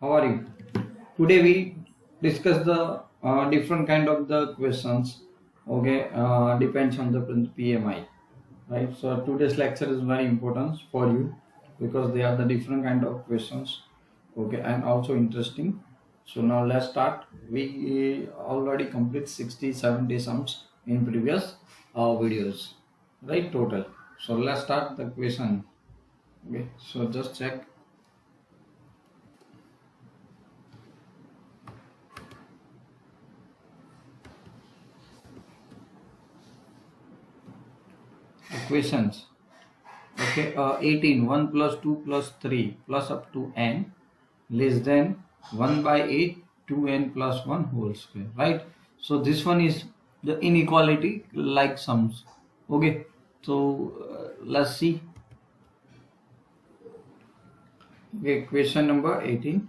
How are you? Today we discuss the different kind of the questions. Okay, depends on the PMI, right? So today's lecture is very important for you because they are the different kind of questions. Okay, and also interesting. So now let's start. We already complete 60, 70 sums in previous videos, right? Total. So let's start the question. Okay, so just check. Equations. Okay, 18, 1 plus 2 plus 3 plus up to n less than 1 by 8, 2n plus 1 whole square, right? So this one is the inequality like sums. Okay, so let's see. Okay, question number 18.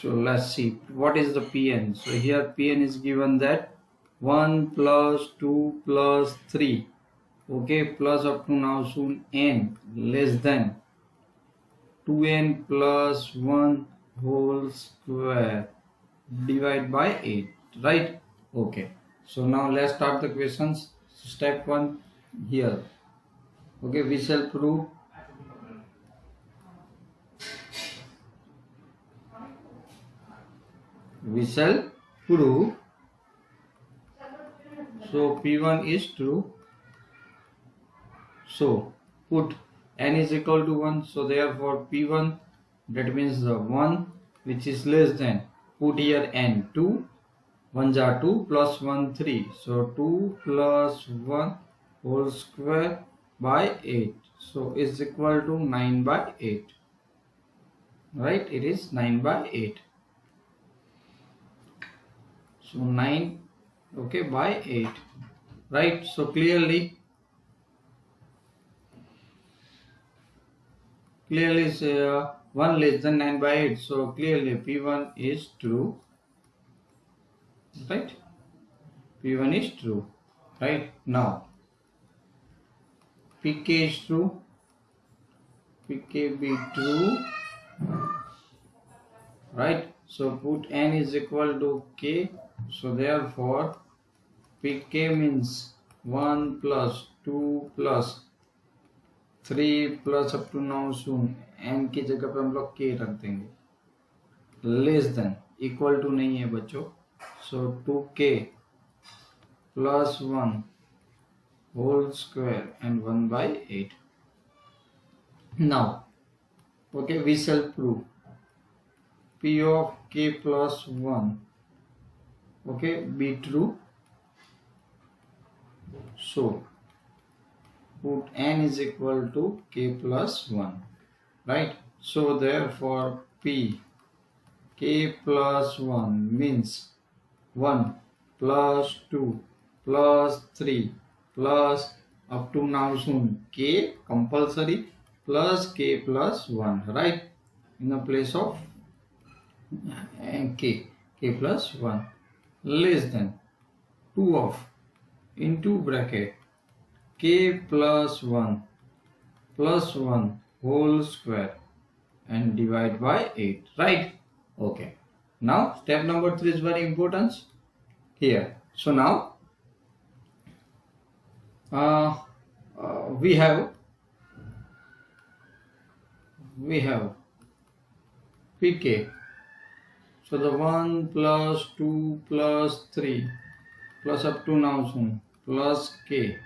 So let's see what is the Pn. So here Pn is given that 1 plus 2 plus 3, okay, plus up to now soon n less than 2n plus 1 whole square divide by 8, right? Okay, so now let's start the questions. Step 1 here. Okay, we shall prove so P1 is true. So put n is equal to 1, so therefore P1, that means the 1 which is less than, put here n, 2 1s are 2 plus 1 3, so 2 plus 1 whole square by 8, so is equal to 9 by 8, right? It is 9 by 8, so 9, okay, by 8, right? So clearly is 1 less than 9 by 8, so clearly P1 is true, right? P1 is true, right? Now Pk is true, Pk be true, right? So put n is equal to k, so therefore Pk means 1 plus 2 plus 3 plus up to now soon n की जगह पे हम लोग k रख देंगे, less than, equal to नहीं है बच्चों, सो 2k plus 1 whole square and 1 by 8. Now okay, we shall prove p of k plus 1, okay, be true. So put n is equal to k plus 1, right? So therefore p k plus 1 means 1 plus 2 plus 3 plus up to now soon k compulsory plus k plus 1, right? In the place of k plus 1 less than 2 of into bracket k plus 1 whole square and divide by 8, right? Okay, now step number 3 is very important here. So now we have Pk, so the 1 plus 2 plus 3 plus up to now soon plus k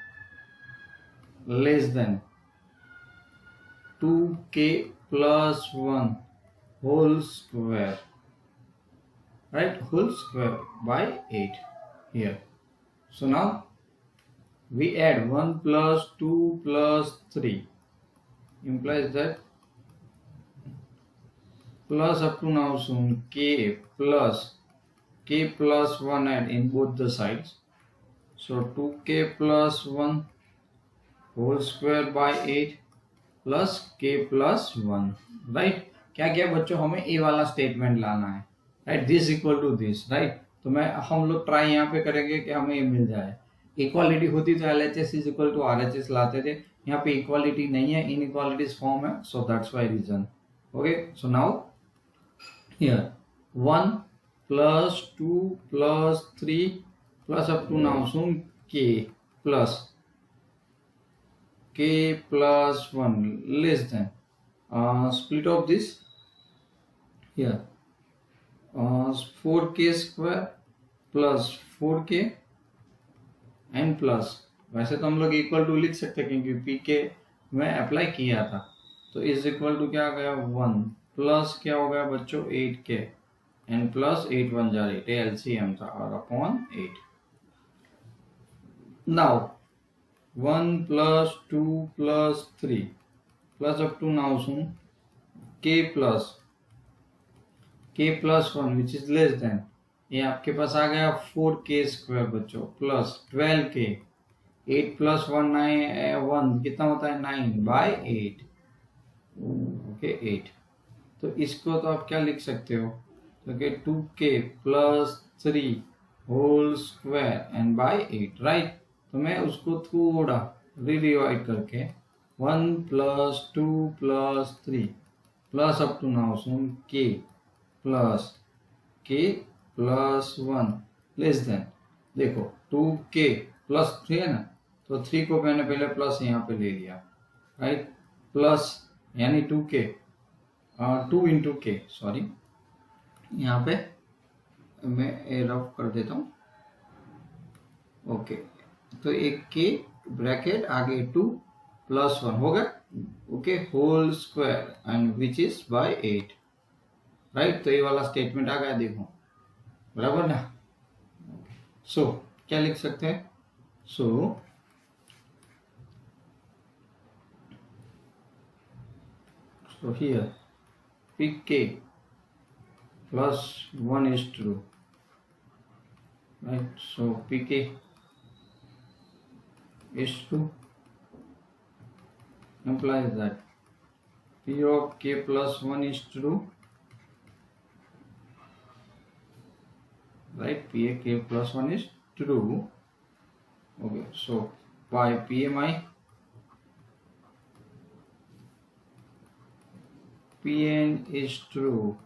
less than 2k plus 1 whole square, right? Whole square by 8 here. So now we add 1 plus 2 plus 3 implies that plus up to now soon k plus 1 add in both the sides, so 2k plus 1 whole square by 8 plus k plus 1, right? क्या क्या बच्चों हमें ए वाला statement लाना है, right, this equal to this, right. तो हम लोग ट्राई यहाँ पे करेंगे कि हमें ये मिल जाए। इक्वालिटी होती तो LHS is equal to RHS लाते थे, यहाँ पे इक्वालिटी नहीं है, इनइक्वालिटीज फॉर्म है, so that's why reason. Okay, so now here 1 plus 2 plus 3 plus up to now soon k plus 1 less than split of this here 4k square plus 4k and plus, वैसे तो हम लोग equal to लिख सकते हैं क्योंकि P के में अप्लाई किया था, तो इज इक्वल टू क्या आ गया 1 प्लस क्या हो गया बच्चों 8k एंड प्लस 8 1 जा 8 LCM था और upon 8। Now 1 plus 2 plus 3 plus up to now soon k plus 1 which is less than, ये आपके पास आ गया 4k स्क्वायर बच्चों प्लस 12k, 8 plus 1 1 कितना होता है 9 बाय 8, ओके 8। तो इसको तो आप क्या लिख सकते हो, तो 2k plus 3 whole square and by 8, right. तो मैं उसको थोड़ा रिडिवाइड करके 1 plus 2 plus 3 plus up to now सुन k प्लस 1 लेस देन, देखो 2k प्लस 3 है ना, तो 3 को मैंने पहले प्लस यहाँ पे ले लिया, राइट, प्लस यानी 2k 2 इंटू k, सॉरी यहाँ पे मैं रफ कर देता हूँ, ओके। तो एक k ब्रैकेट आगे 2 प्लस 1 हो गया, okay, whole square and which is by 8, right. तो ये वाला स्टेटमेंट आ गया, देखो बराबर ना। सो क्या लिख सकते हैं, so here pk plus 1 is true, right, so pk is true implies that p of k plus 1 is true, right, p of k plus 1 is true, okay, so by PMI Pn is true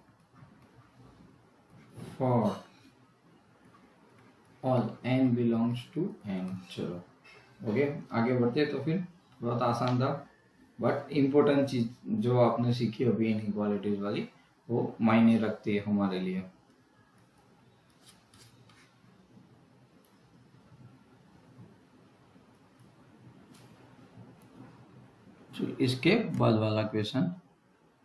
for all n belongs to n। चलो okay, आगे बढ़ते। तो फिर बहुत आसान था, but important चीज जो आपने सीखी अभी इनइक्वालिटीज वाली, वो मायने रखती है हमारे लिए। इसके बाद वाला क्वेश्चन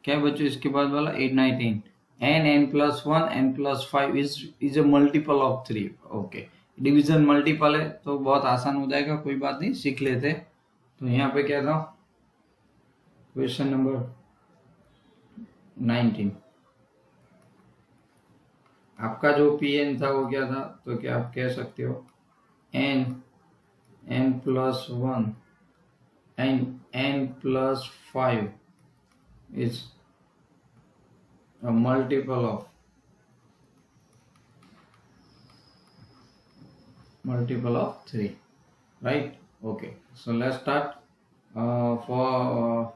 क्या है बच्चों, इसके बाद वाला 8 9 10 n plus 1 n plus 5 is a multiple of 3, okay, division multiple है तो बहुत आसान हो जाएगा, कोई बात नहीं, सीख लेते। तो यहाँ पे क्या था क्वेश्चन नंबर 19, आपका जो Pn था वो क्या था, तो क्या आप कह सकते हो n plus 1 and n plus 5 is a multiple of 3, right, okay. So let's start for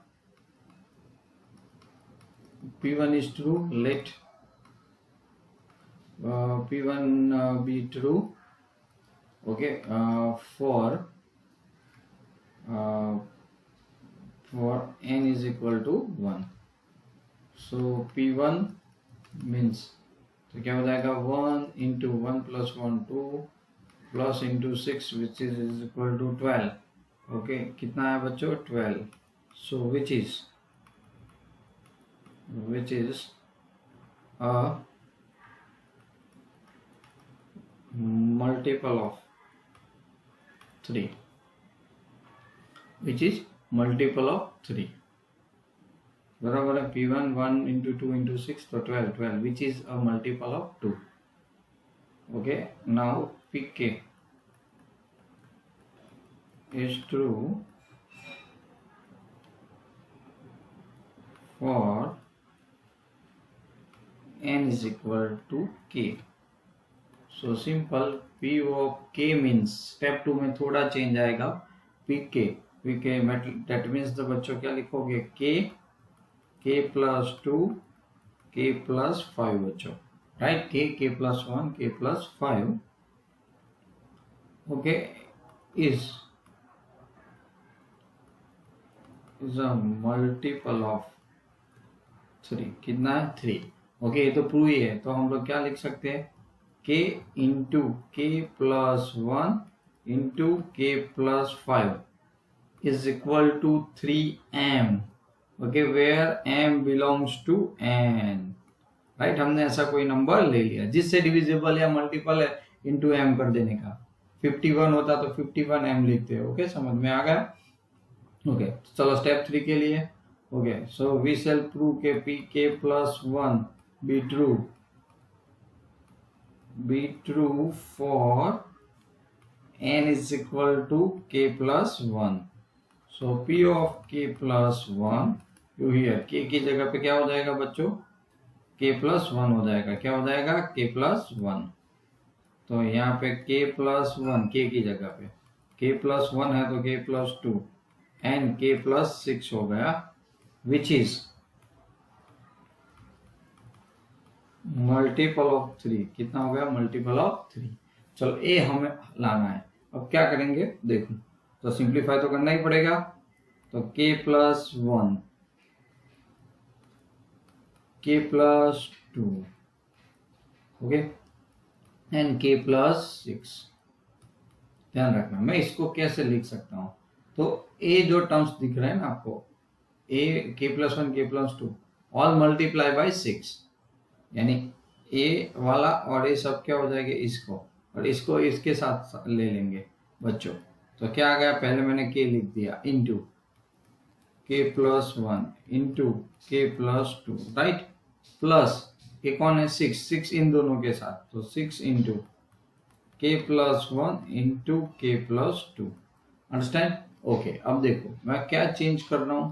p1 is true, let p1 be true, okay, for n is equal to 1, so p1 means, तो क्या हो जाएगा 1 into 1 plus 1 2 plus into 6 which is equal to 12, okay, कितना है बच्चों 12, so which is a multiple of 3, which is multiple of 3, बराबर है p1 1 into 2 into 6 तो 12 which is a multiple of 2, okay। now pk is true for n n is equal to k. So simple, p of k means step 2 में थोड़ा change आएगा, pk that means the बच्चों क्या लिखोगे, k plus 2 k plus 5 बच्चों, right? k plus 1 k plus 5, okay, is a multiple of 3. कितना है, 3. Okay, ये तो प्रूव ही है, तो हम लोग क्या लिख सकते हैं, k into k plus 1 into k plus 5 is equal to 3m. Okay, where m belongs to n, right? हमने ऐसा कोई नंबर ले लिया जिससे डिविजिबल या मल्टीपल है, इंटू m कर देने का. 51 होता तो 51m लिखते हैं. ओके, समझ में आ गया? ओके, चलो स्टेप 3 के लिए. Okay, so we shall prove के pk plus 1 be true for n is equal to k plus 1. So p of k plus 1, you here k की जगह पे क्या हो जाएगा बच्चों, k plus 1 हो जाएगा. क्या हो जाएगा, k plus 1. तो यहाँ पे k plus 1 k की जगह पे k plus 1 है तो k plus 2 and k plus 6 हो गया, which is मल्टीपल ऑफ 3. कितना हो गया, मल्टीपल ऑफ 3. चलो ए हमें लाना है. अब क्या करेंगे देखो, तो सिंप्लीफाई तो करना ही पड़ेगा. तो k plus 1 k plus 2, okay, and k plus 6. ध्यान रखना, मैं इसको कैसे लिख सकता हूं, तो ए जो टर्म्स दिख रहे हैं ना आपको, a k plus 1 k plus 2 all multiply by 6, यानी a वाला और ये सब क्या हो जाएगा, इसको और इसको इसके साथ ले लेंगे बच्चों. तो क्या आ गया, पहले मैंने k लिख दिया into k plus 1 into k plus 2, right? Plus ये कौन है, 6 इन दोनों के साथ, तो 6 into k plus 1 into k plus 2. Understand? Okay, अब देखो मैं क्या चेंज कर रहा हूं,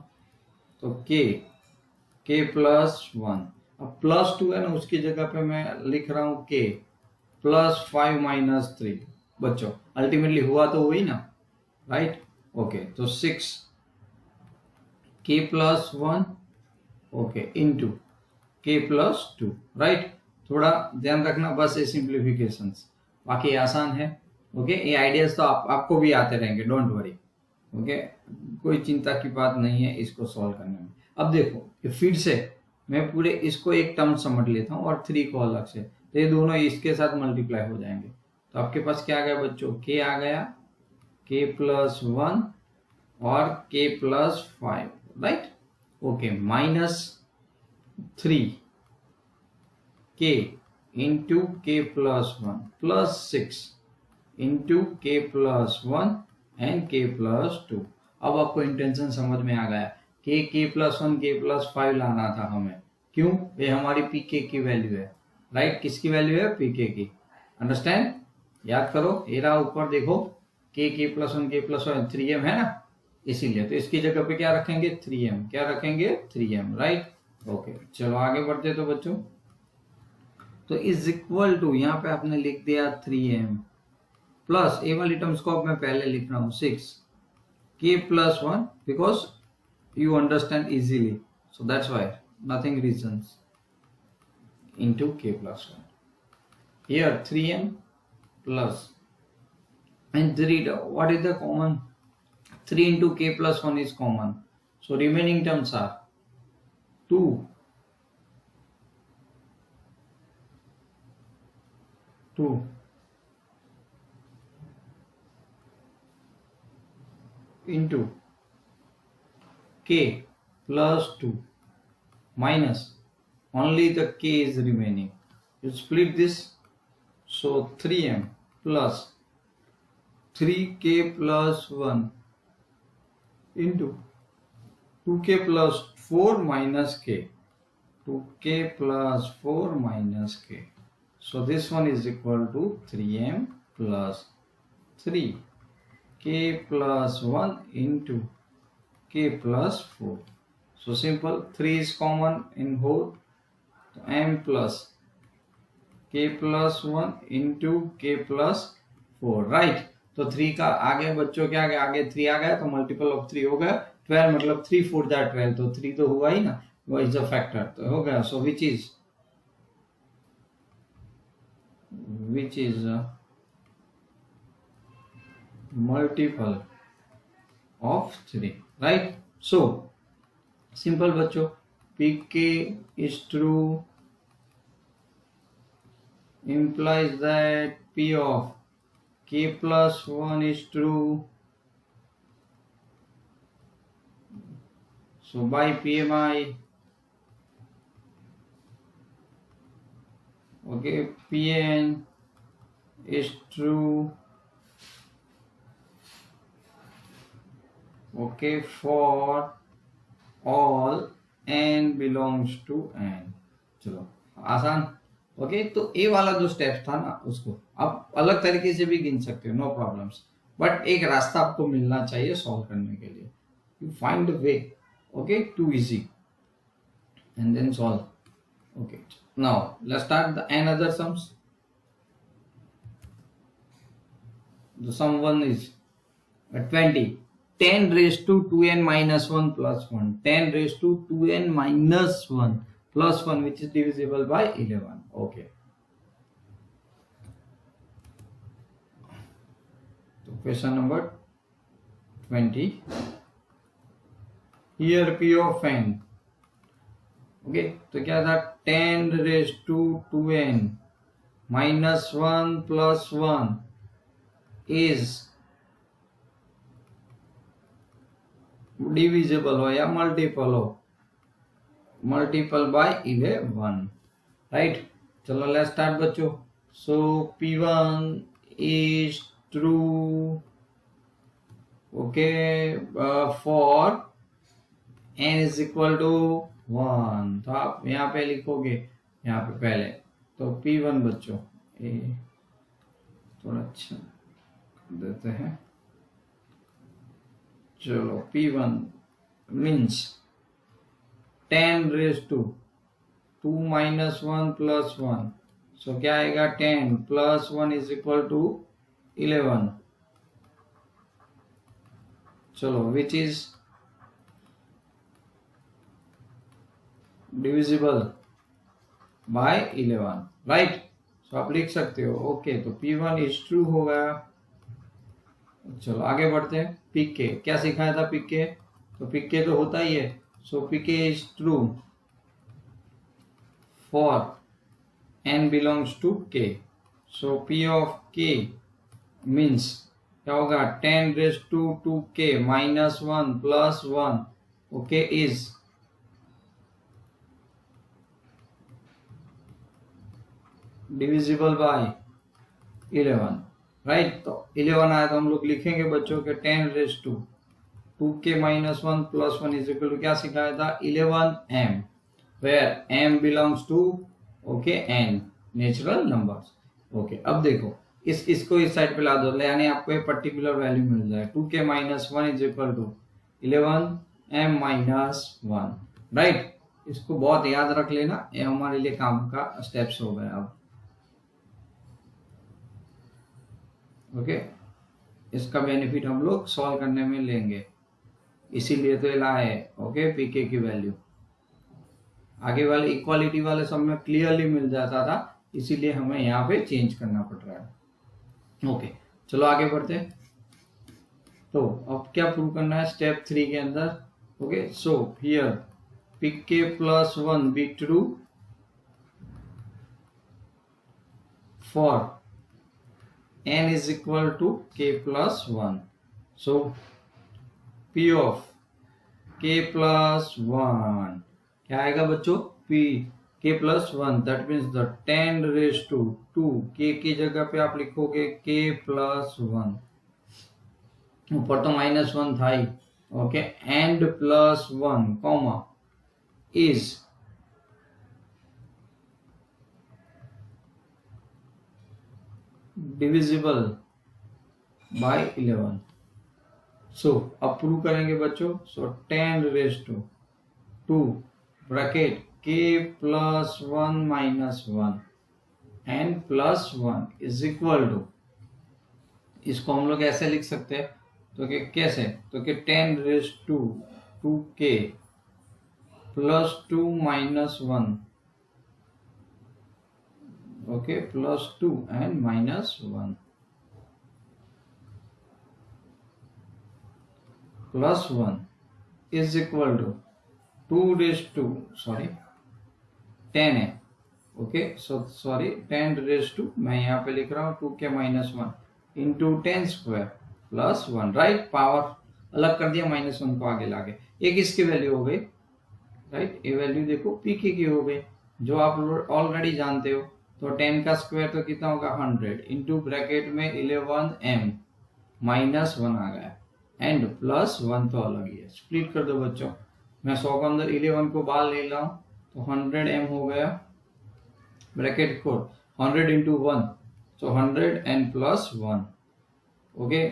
तो k प्लस 1, अब प्लस 2 है ना, उसकी जगह पे मैं लिख रहा हूं k प्लस 5 माइनस 3. बच्चों अल्टीमेटली हुआ तो वही ना, राइट? ओके, तो 6 k plus 1 okay into k plus 2, right? थोड़ा ध्यान रखना बस ये सिंप्लीफिकेशंस, बाकी आसान है. ओके, ये आइडियाज तो आपको भी आते रहेंगे, डोंट वरी. ओके, कोई चिंता की बात नहीं है इसको सॉल्व करने में. अब देखो फिर से मैं पूरे इसको एक टर्म समझ लेता हूँ और 3 को अलग से, तो ये दोनों इसके साथ मल्टीप्लाई हो जाएंगे. तो आपके पास क्या आ गया बच्चों, k आ गया, k प्लस 1 और k plus 5, right? Okay, minus 3 k into k plus 1 plus 6 into k plus 1 and k plus 2. अब आपको इंटेंशन समझ में आ गया, k प्लस 1 k प्लस 5 लाना था हमें. क्यों? ये हमारी pk की वैल्यू है, राइट? किसकी वैल्यू है, pk की. अंडरस्टैंड? याद करो, ये रहा ऊपर देखो, k plus 1 k plus 1 3m है ना, इसीलिए तो इसकी जगह पे क्या रखेंगे, 3m. क्या रखेंगे, 3m, राइट? ओके, चलो आगे बढ़ते. तो बच्चों तो इज इक्वल टू, यहाँ पे आपने लिख दिया 3m प्लस ए वाली टर्म्स को अब मैं पहले लिख रहा हूँ 6 k plus 1 because you understand easily, so that's why nothing reasons into k plus 1. Here 3m plus and 3, what is the common, 3 into k plus 1 is common, so remaining terms are 2 into k plus 2 minus only the k is remaining. You split this, so 3m plus 3k plus 1 into 2k plus 4 minus k, 2k plus 4 minus k. So this one is equal to 3m plus 3k plus 1 into k plus 4. So simple, 3 is common in whole, so m plus k plus 1 into के plus 4, right. तो 3 का आगे बच्चों क्या आगे आगे 3 आ गया तो मल्टीपल ऑफ 3 हो गया 12, मतलब 3 4 दैट 12, तो 3 तो हुआ ही ना, वो इज अ फैक्टर, तो हो गया। सो which is multiple of 3, right? So simple बच्चों, pk is true implies that p of k plus 1 is true. So by PMI, okay, Pn is true, okay, for all n belongs to n। चलो आसान, okay. तो ए वाला जो step था ना उसको आप अलग तरीके से भी गिन सकते हो, नो प्रॉब्लम्स, बट एक रास्ता आपको मिलना चाहिए सॉल्व करने के लिए। You find the way, okay, to easy and then solve. Okay, now let's start the n other sums. The sum 1 is 20, 10 raised to 2n minus 1 plus 1, 10 raised to 2n minus 1 plus 1, which is divisible by 11. Okay. So question number 20. Here p of n. Okay. तो क्या था, 10 raised to 2n minus 1 plus 1 is divisible हो या multiple हो, multiple by 11, right. चलो let's start बच्चों। So p1 is true, okay, for n is equal to 1। तो आप यहाँ पे लिखोगे, यहाँ पे पहले तो p1 बच्चों, थोड़ा अच्छा देते हैं। चलो p1 means 10 raised to 2 minus 1 plus 1, सो क्या आएगा, 10 plus 1 is equal to 11। चलो which is divisible by 11, right. So आप लिख सकते हो, ओके। तो p1 इज ट्रू हो गया। चलो आगे बढ़ते हैं। pk क्या सिखाया था, pk तो pk तो होता ही है। So pk is true for n belongs to k। So p of k means क्या होगा, 10 raised to 2k minus 1 plus 1, okay, is divisible by 11, right. तो 11 आया तो हम लोग लिखेंगे बच्चों के 10 raised to 2k minus 1 plus 1 is equal to क्या सिखाया था, 11m, where m belongs to, okay, n natural numbers. Okay, अब देखो इसको इस साइड पे ला दो, यानी आपको एक पर्टिकुलर वैल्यू मिल जाए। 2k minus 1 is equal to 11m minus 1, right. इसको बहुत याद रख लेना, ये हमारे लिए काम का स्टेप्स हो गए अब, ओके। इसका बेनिफिट हम लोग सॉल्व करने में लेंगे, इसीलिए तो लाए, ओके, पीके की वैल्यू। आगे वाले इक्वालिटी वाले सब में क्लियरली मिल जाता था, इसीलिए हमें यहाँ पे चेंज करना पड़ रहा है। ओके, चलो आगे बढ़ते हैं। तो अब क्या प्रूव करना है स्टेप 3 के अंदर, okay. So here pk plus 1 be true for n is equal to k plus 1. So p of k plus 1 क्या आएगा बच्चों, p k plus 1, that means the 10 raised to 2, k की जगह पे आप लिखोगे k plus 1, ऊपर तो -1 था ही, okay, and plus 1 comma is divisible by 11। So अब प्रूव करेंगे बच्चों। So 10 raised to 2 bracket k plus 1 minus 1, n plus 1 is equal to, इसको हम लोग ऐसे लिख सकते हैं, तो कि कैसे, तो कि 10 raise to 2k plus 2 minus 1, okay, plus 2 and minus 1 plus 1 is equal to 2 raise to, sorry 10 है, ओके, सॉरी 10 रेज टू, मैं यहाँ पे लिख रहा हूँ 2k minus 1 into 10 square plus 1, right, power अलग कर दिया, माइनस 1 को आगे लाके, एक इसकी वैल्यू हो गई, राइट, ये वैल्यू देखो pk की हो गई, जो आप ऑलरेडी जानते हो, तो 10 का स्क्वायर तो कितना होगा 100 इंटू ब्रैकेट में 11m माइनस 1 आ गया एंड प्लस 1 तो अलग ही है, स्प्लिट कर दो बच्चों, मैं 100 के अंदर 11 को बाहर ले रहा हूँ, तो 100m हो गया, ब्रैकेट खोल, 100 इंटू 1, तो 100 एंड प्लस 1, ओके,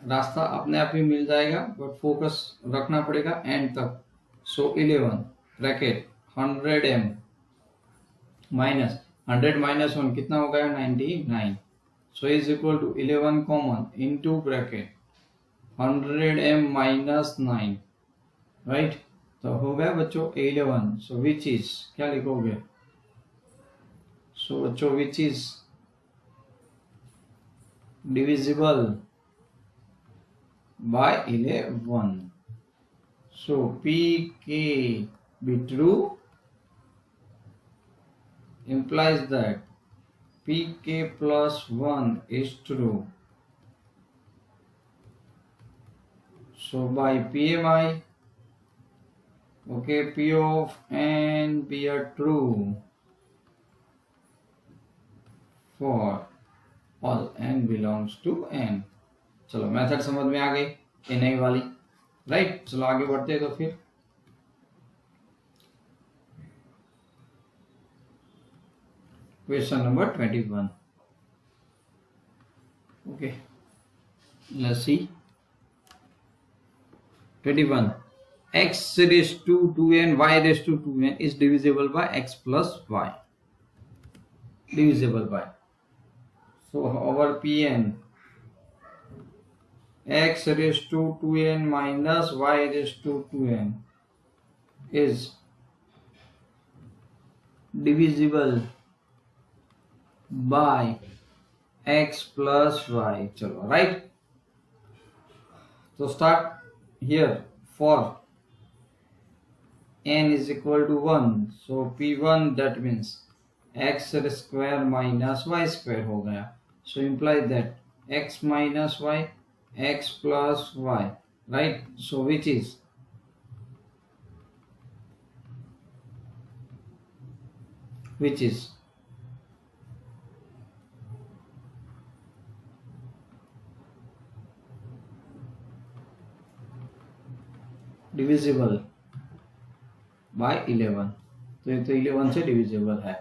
रास्ता अपने आप ही मिल जाएगा, बट फोकस रखना पड़ेगा एंड तक, सो 11 ब्रैकेट 100m माइनस 100 माइनस 1 कितना हो गया 99, so is equal to 11 common into bracket 100m minus 9, right, तो हो गया बच्चों 11, सो विच इज, क्या लिखोगे, सो बच्चों विच is divisible by 11, so pk be true implies that pk plus 1 is true, so by pmi, okay, p of n be a true for all n belongs to n, चलो method समझ में आ गई, ये नई वाली, राइट, चलो आगे बढ़ते हैं, तो फिर question number 21, okay, let's see 21, x raised to 2n y raised to 2n is divisible by x plus y, divisible by, so our pn x raised to 2n minus y raised to 2n is divisible by x plus y, चलो, right, तो start here, for n is equal to 1, so p1 that means x square minus y square हो गया, so implies that x minus y x plus y, right, so which is divisible by 11, तो ये तो 11 से divisible है,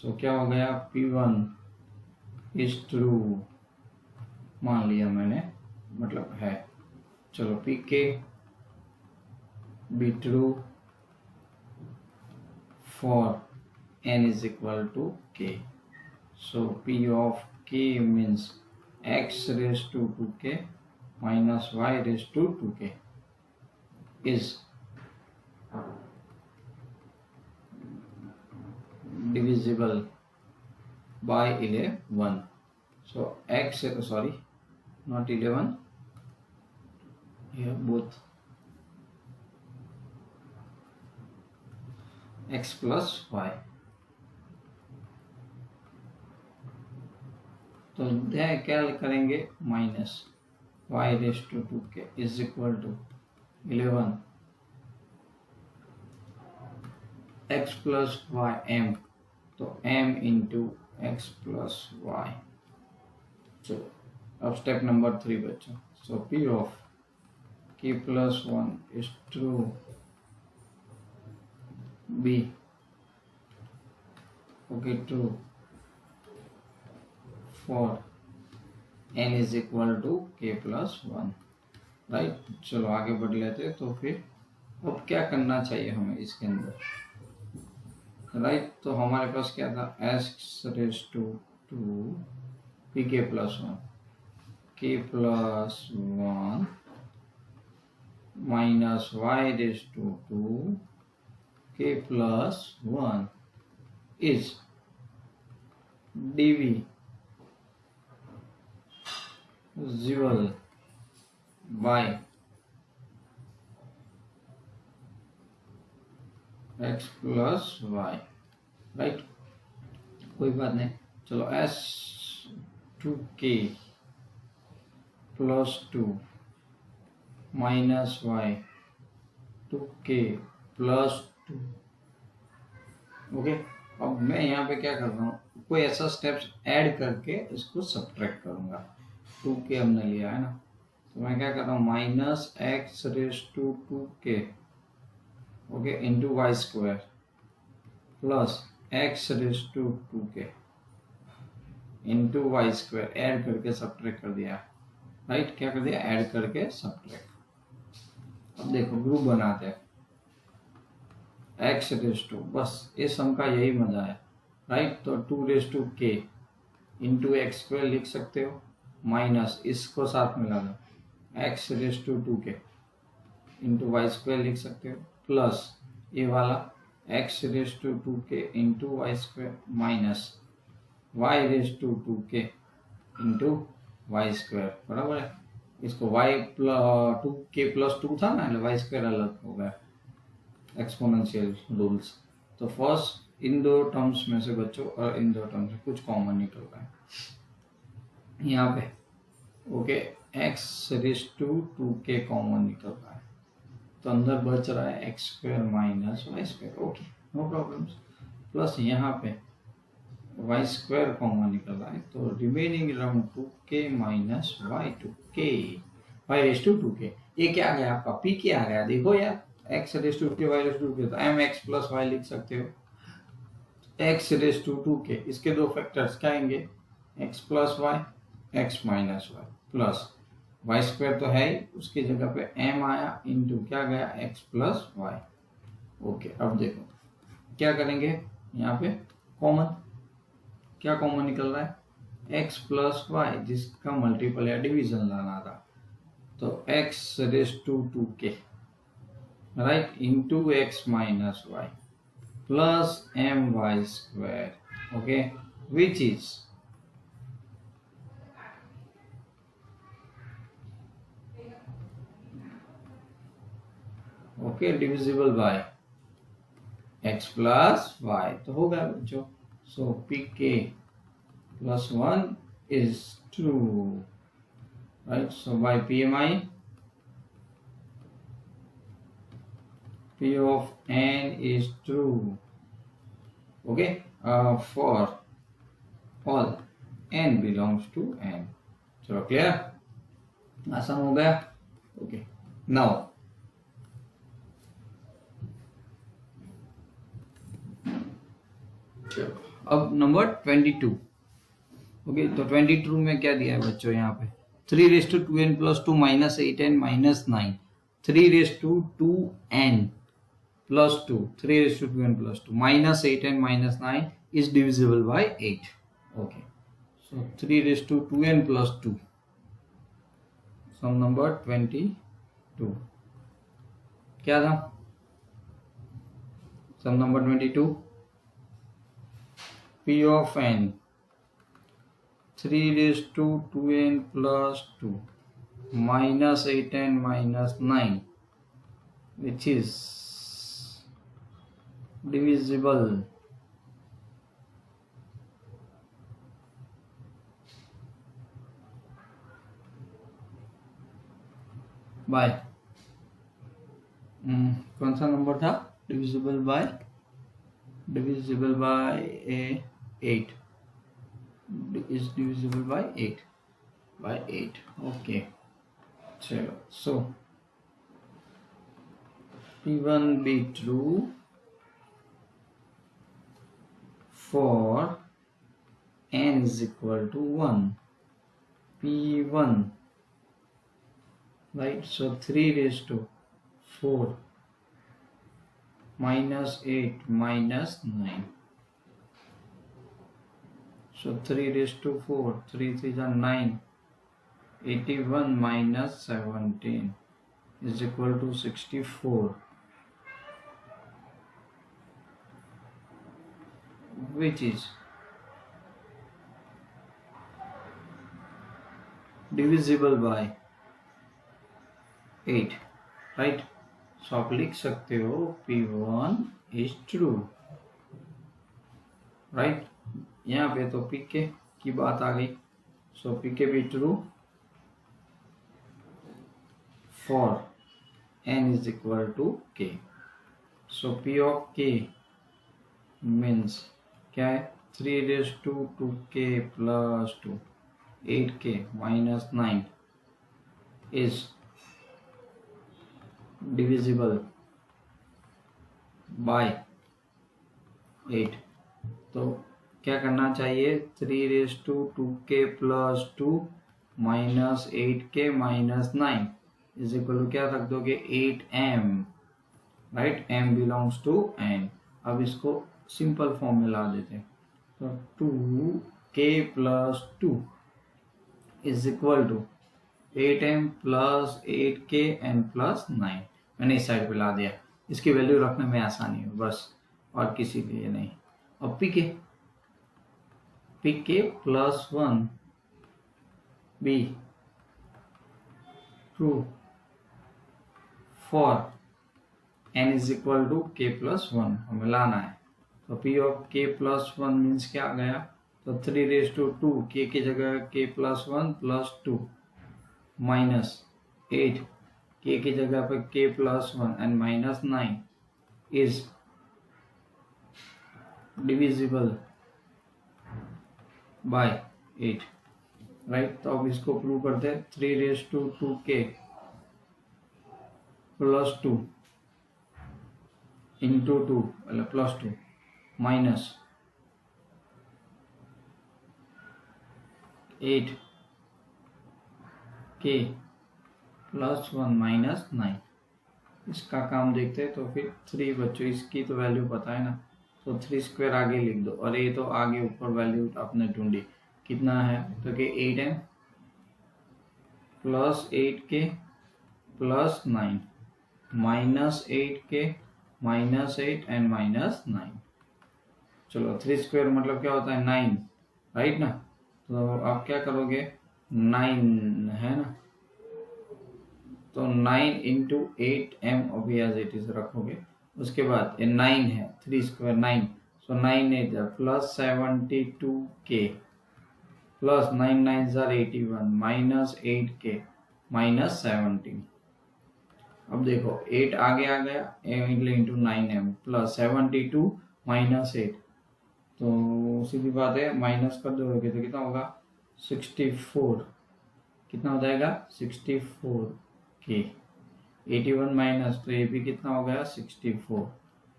सो क्या हो गया p1 इज ट्रू, मान लिया मैंने, मतलब है, चलो pk be true for n is equal to k, so p of k means x raised to 2k minus y raised to 2k is divisible by 11, so x, sorry, not 11, here both x plus y, तो क्या करेंगे minus y raised to 2k is equal to 11 x plus y m, तो m into x plus y, चलो अब step number 3 बच्चों, so p of k plus 1 is true b, okay, true for n is equal to k plus 1, right, चलो आगे बढ़ लेते हैं, तो फिर अब क्या करना चाहिए हमें इसके अंदर, राइट, तो हमारे पास क्या था x raise to 2 pk plus 1 k plus 1 minus y raised to 2 k plus 1 is divisible by x plus y, right. कोई बात नहीं, चलो s 2k plus 2 minus y 2k plus 2। Okay, अब मैं यहाँ पे क्या कर रहा हूँ, कोई ऐसा स्टेप्स ऐड करके इसको सब्ट्रैक्ट करूंगा। 2k हमने लिया है ना, तो मैं क्या कर रहा हूँ, minus x raise to 2k okay into y square plus x raise to 2k into y square add करके सब्ट्रैक्ट कर दिया, राइट। क्या कर दिया, ऐड करके सब्ट्रैक्ट। अब देखो ग्रुप बनाते हैं, एक्स रेस टू, बस इस सम का यही मजा है, राइट। तो 2 raise to k into x square लिख सकते हो, माइनस इसको साथ मिला दो x raise to 2k into y square लिख सकते हो, प्लस ये वाला x raise to 2k into y square minus y raise to 2k into y square, बराबर है। इसको y प्लस 2k प्लस 2 था ना, वाई स्क्वायर अलग हो गया, एक्सपोनेंशियल रूल्स। तो फर्स्ट इन दो टर्म्स में से बच्चों, और इन दो टर्म्स में कुछ कॉमन निकल रहा है यहाँ पे, okay. X raise to 2k common निकल रहा है, तो अंदर बच रहा है x square minus y square, okay no problems. Plus यहाँ पे वाई स्क्वायर कॉमन निकल रहा है, तो रिमेनिंग रम 2k minus y 2k y raise to 2k। ये क्या आ गया आपका, पी के आ गया, देखो यार, x raise to 2k y raise to 2k, तो एम एक्स प्लस वाई लिख सकते हो, एक्स रेस टू 2k, इसके दो फैक्टर्स क्या आएंगे, x plus y x minus y plus y square तो है ही, उसकी जगह पे m आया इंटू क्या गया एक्स प्लस वाई, ओके। अब देखो क्या करेंगे, यहाँ पे कॉमन, क्या कॉमन निकल रहा है, x प्लस वाई, जिसका मल्टीपल या डिवीजन लाना था, तो x raise to 2k right into x minus y plus m y square, okay, which is okay divisible by x plus y, तो हो गया बच्चों। So p k plus 1 is true, right. So by P M I p of n is true, okay, for all n belongs to n। चलो clear, आसान हो गया, okay. Now अब number 22, okay. तो 22 में क्या दिया है बच्चों, यहाँ पे 3 raise to 2n plus 2 minus 8n minus 9, 3 raise to 2n plus 2, 3 raise to 2n plus 2 minus 8n minus 9 is divisible by 8, okay. So 3 raise to 2n plus 2, some number 22 क्या था, some number 22 p of n 3 raised to 2n plus 2 minus 8n minus 9 which is divisible by कौन सा number था, divisible by a 8 is divisible by 8 okay। चलो so P1 be true for n is equal to 1, P1 right, so 3 raised to 4 minus 8 minus 9, So 3 raised to 4, 3 3 are 9. 81 minus 17 is equal to 64, which is divisible by 8, right? So आप लिख सकते हो P1 is true, right? यहाँ पे तो PK की बात आ गई, so PK भी true for n is equal to k. So P of k means क्या है? 3 raised to 2k plus 2, 8k minus 9 is divisible by 8. तो क्या करना चाहिए? 3 raised to 2k plus 2 minus 8k minus 9 is equal to क्या रख दोगे? 8m, right? m belongs to n. अब इसको सिंपल फॉर्म में ला देते हैं, तो 2k plus 2 is equal to 8m plus 8k n plus 9. मैंने इस साइड पे ला दिया, इसकी वैल्यू रखने में आसानी है बस, और किसी लिए नहीं. अब pk plus 1 be true for n is equal to k plus 1 हमें लाना है. तो p of k plus 1 means क्या आ गया? तो 3 raised to 2, k की जगह k plus 1 plus 2 minus 8, k की जगह पर k plus 1 and minus 9 is divisible by 8, right? तो अब इसको प्रूव करते हैं. 3 raised to 2k plus 2 into 2 मतलब plus 2 minus 8 k plus 1 minus 9. इसका काम देखते हैं. तो फिर 3 बच्चों, इसकी तो वैल्यू पता है ना, तो 3 स्क्वायर आगे लिख दो, और ये तो आगे ऊपर वैल्यू आपने ढूंढी कितना है, तो कि 8m plus 8k plus 9 minus 8k minus 8 and minus 9. चलो 3 स्क्वायर मतलब क्या होता है? 9, राइट ना? तो आप क्या करोगे? 9 है ना, तो 9 इंटू 8m अभी एज इट इज रखोगे. उसके बाद ये 9 है, 3 स्क्वायर 9, सो 9 8 plus 72k plus 9 9 81 minus 8k minus 17. अब देखो 8 आगे आ गया, इंटू 9m प्लस 72 माइनस 8, तो सीधी बात है माइनस कर दोगे तो कितना होगा? 64. कितना हो जाएगा? 64k. 81 माइनस, तो ये भी कितना हो गया? 64,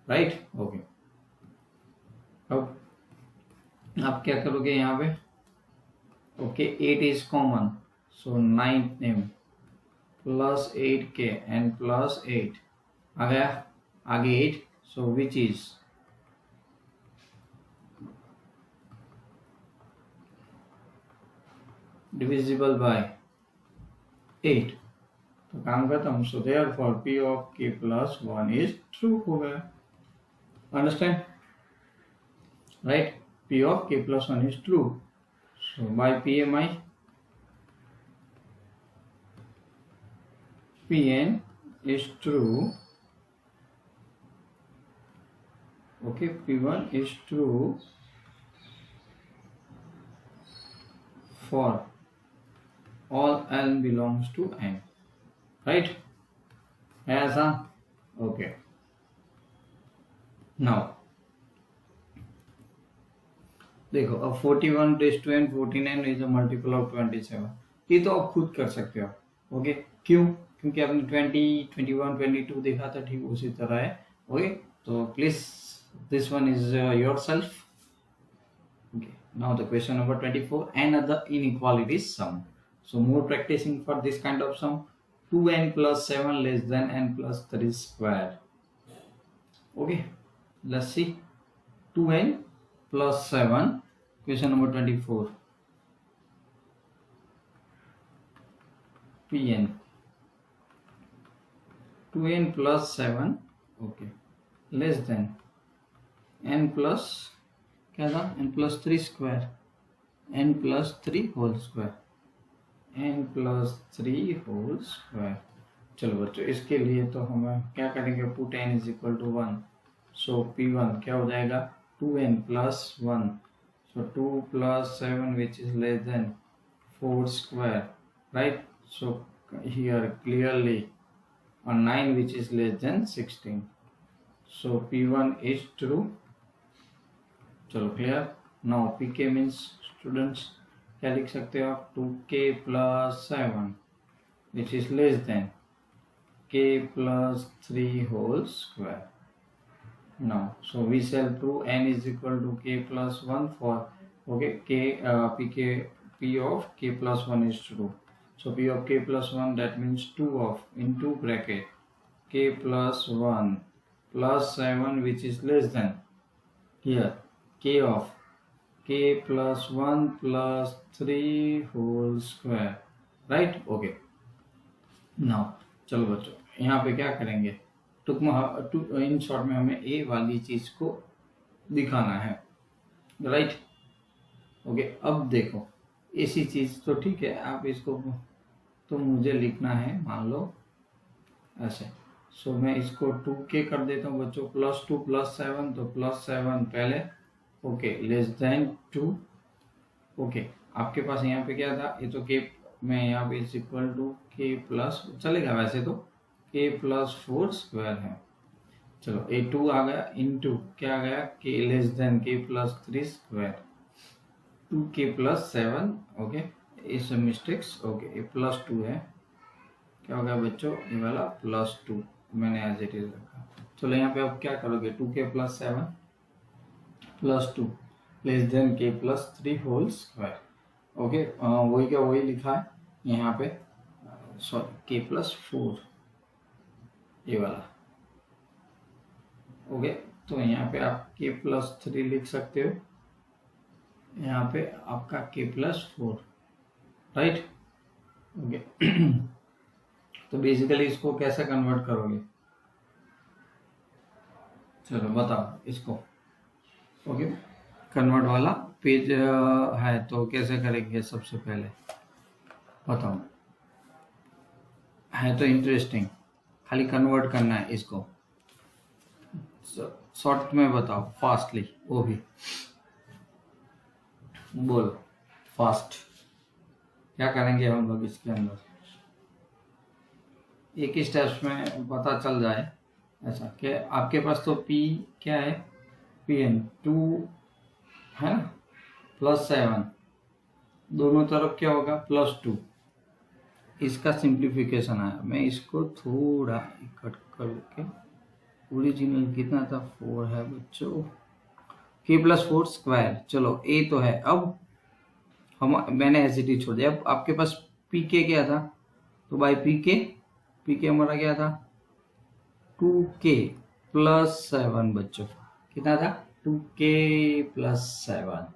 राइट? ओके. अब आप क्या करोगे यहाँ पे? Okay 8 is common, so 9m plus 8k and plus 8 आ गया आगे 8, सो विच इज डिविजिबल बाय 8. तो काम करता हूँ. So therefore p of k plus 1 is true हो गया. Understand, right? p of k plus 1 is true. So by PMI, Pn is true. Okay, P1 is true for all n belongs to n, right? ऐसा. Okay. Now देखो, अब 41 raised to n 49 is a multiple of 27. ये तो आप खुद कर सकते हो. ओके, क्यों? क्योंकि आपने 20, 21, 22 देखा था, ठीक उसी तरह है. ओके, तो please this one is yourself. Okay, now the question number 24. Another inequality sum. So more practicing for this kind of sum. 2n plus 7 less than n plus 3 square. Okay, let's see. 2n plus 7 question number 24 Pn 2n plus 7 okay less than n plus क्या था n plus 3 square n plus 3 whole square n plus 3 whole square. चलो बच्चों इसके लिए तो हम क्या करेंगे, put n is equal to 1, so p1 क्या हो जाएगा 2n plus 1, so 2 plus 7 which is less than 4 square, right. So here clearly or 9 which is less than 16, so p1 is true। चलो clear. Now pk means students क्या लिख सकते हो आप, 2k plus 7 which is less than k plus 3 whole square। now so we shall prove n is equal to k plus 1 for okay k pk p of k plus 1 is true। So p of k plus 1 that means 2 of into bracket k plus 1 plus 7 which is less than here k of k plus 1 plus 3 whole square, right। okay now चलो बच्चों यहाँ पे क्या करेंगे, in short में हमें ए वाली चीज को दिखाना है, राइट। ओके अब देखो ऐसी चीज तो ठीक है, आप इसको तो मुझे लिखना है मान लो ऐसे, सो मैं इसको 2k कर देता हूँ बच्चों, प्लस 2 प्लस 7 तो प्लस 7 पहले ओके लेस देन 2 ओके। आपके पास यहाँ पे क्या था, ये तो k में यहाँ पे is equal to k plus चलेगा वैसे तो k प्लस 4 स्क्वायर है। चलो ये 2 आ गया इनटू क्या आ गया k less than k plus 3 square 2k plus 7 okay इस मिस्टेक्स ओके ये प्लस 2 है, क्या हो गया बच्चों ये वाला प्लस 2 मैंने एज इट इज रखा। चलो यहाँ पे आप क्या करोगे 2k plus 7 plus 2 less than k plus 3 whole square okay वही क्या वही लिखा है यहाँ पे, सॉरी k प्लस 4 ये वाला ओके। तो यहाँ पे आप k प्लस 3 लिख सकते हो, यहाँ पे आपका k प्लस 4, राइट ओके। तो बेसिकली इसको कैसे कन्वर्ट करोगे, चलो बताओ इसको ओके। कन्वर्ट वाला पेज है तो कैसे करेंगे, सबसे पहले बताओ, है तो इंटरेस्टिंग, खाली कन्वर्ट करना है इसको, शॉर्ट में बताओ फास्टली, वो भी बोलो फास्ट क्या करेंगे हम लोग इसके अंदर, एक ही स्टेप्स में पता चल जाए ऐसा कि आपके पास तो p क्या है pn 2 है ना प्लस 7 दोनों तरफ क्या होगा प्लस 2, इसका सिंप्लीफिकेशन आया। मैं इसको थोड़ा कट करके ओरिजिनल कितना था 4 है बच्चों k प्लस 4 स्क्वायर, चलो a तो है। अब हम मैंने एसिडी छोड़ दिया, अब आपके पास pk क्या था, तो बाई pk हमारा क्या था 2k प्लस 7 बच्चों, कितना था 2k plus 7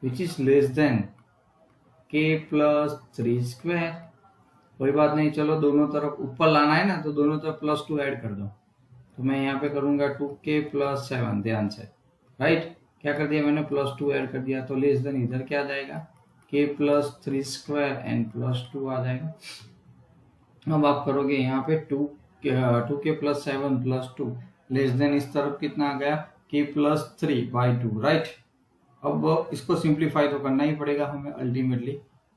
which is less than k plus 3 square. कोई बात नहीं, चलो दोनों तरफ ऊपर लाना है ना तो दोनों तरफ प्लस 2 ऐड कर दो, तो मैं यहाँ पे करूंगा 2k प्लस 7, ध्यान से, राइट क्या कर दिया मैंने प्लस 2 ऐड कर दिया, तो लेस देन इधर क्या आ जाएगा k plus 3 square and plus 2 आ जाएगा। अब आप करोगे यहाँ पे 2k plus 7 plus 2 less then इस तरफ कितना आ गया k प्लस 3 बाई 2, राइट। अब इसको सिंप्लीफाई तो करना ही पड़ेगा हमें अल्टीमेटली,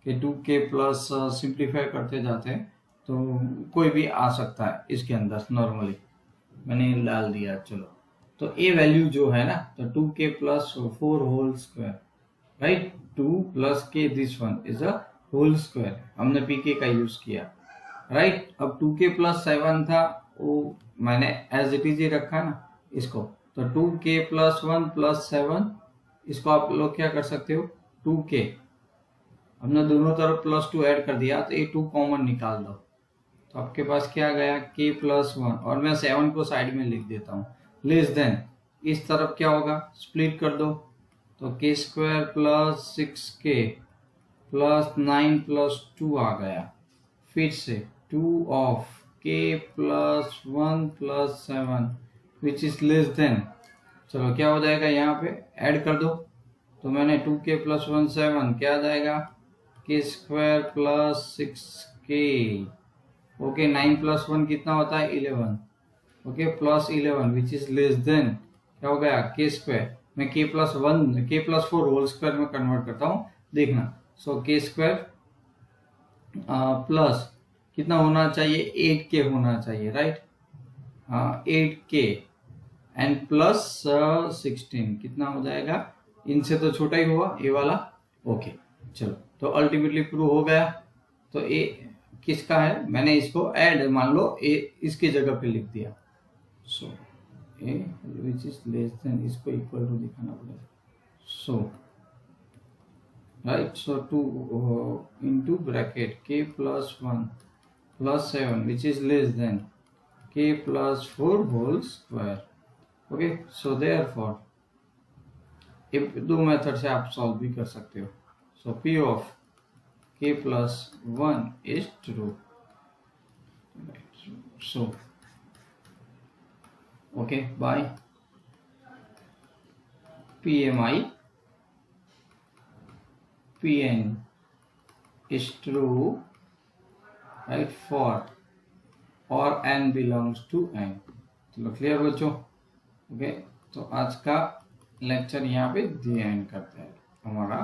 कि 2k प्लस सिंप्लीफाई करते जाते हैं तो कोई भी आ सकता है इसके अंदर, नॉर्मली मैंने डाल दिया। चलो तो ए वैल्यू जो है ना तो 2k plus 4 whole square, right 2 plus k this one is a whole square, हमने pk का यूज किया, राइट। अब 2k प्लस 7 था वो मैंने एज इट इज ही रखा ना इसको, तो 2k प्लस 1 प्लस 7 इसको आप लोग क्या कर सकते हो 2k, हमने दोनों तरफ प्लस 2 ऐड कर दिया तो ये 2 कॉमन निकाल दो, तो आपके पास क्या गया k प्लस 1 और मैं 7 को साइड में लिख देता हूँ लेस देन इस तरफ क्या होगा, स्प्लिट कर दो तो k square plus 6k plus 9 plus 2 आ गया। फिर से 2 of k plus 1 plus 7 which is less then, चलो क्या हो जाएगा यहाँ पे ऐड कर दो तो मैंने 2k प्लस 1 7 क्या आ जाएगा k square plus 6k। Okay 9 plus 1 कितना होता है 11, okay plus 11 which is less then क्या हो गया k स्क्वायर। मैं k प्लस 4 होल स्क्वायर में कन्वर्ट करता हूँ देखना। सो k स्क्वायर प्लस कितना होना चाहिए 8k होना चाहिए, राइट, 8k एंड प्लस 16 कितना हो जाएगा, इनसे तो छोटा ही हुआ ये वाला। ओके चलो तो अल्टीमेटली प्रूव हो गया। तो ए किसका है, मैंने इसको ऐड मान लो ए इसकी जगह पे लिख दिया। सो ए विच इज लेस देन, इसको इक्वल टू दिखाना पड़ेगा। सो right, so 2 into bracket k plus 1 plus 7 which is less than k plus 4 whole square। Okay so therefore दो मेथड से आप सॉल्व भी कर सकते हो। So p of k plus 1 is true। So okay by PMI Pn is true, right, for or n belongs to n। चलो clear बच्चों। Okay तो आज का लेक्चर यहाँ पे दी एंड करते हैं हमारा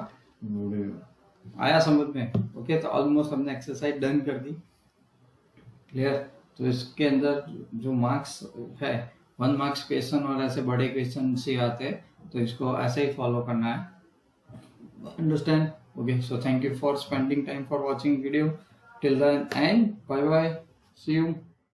वीडियो। आया समझ में? ओके तो ऑलमोस्ट हमने एक्सरसाइज डन कर दी, क्लियर। तो इसके अंदर जो मार्क्स है 1 मार्क्स क्वेश्चन और ऐसे बड़े क्वेश्चन से आते हैं, तो इसको ऐसे ही फॉलो करना है, understand? Okay, so thank you for spending time for watching video till then and bye bye, see you।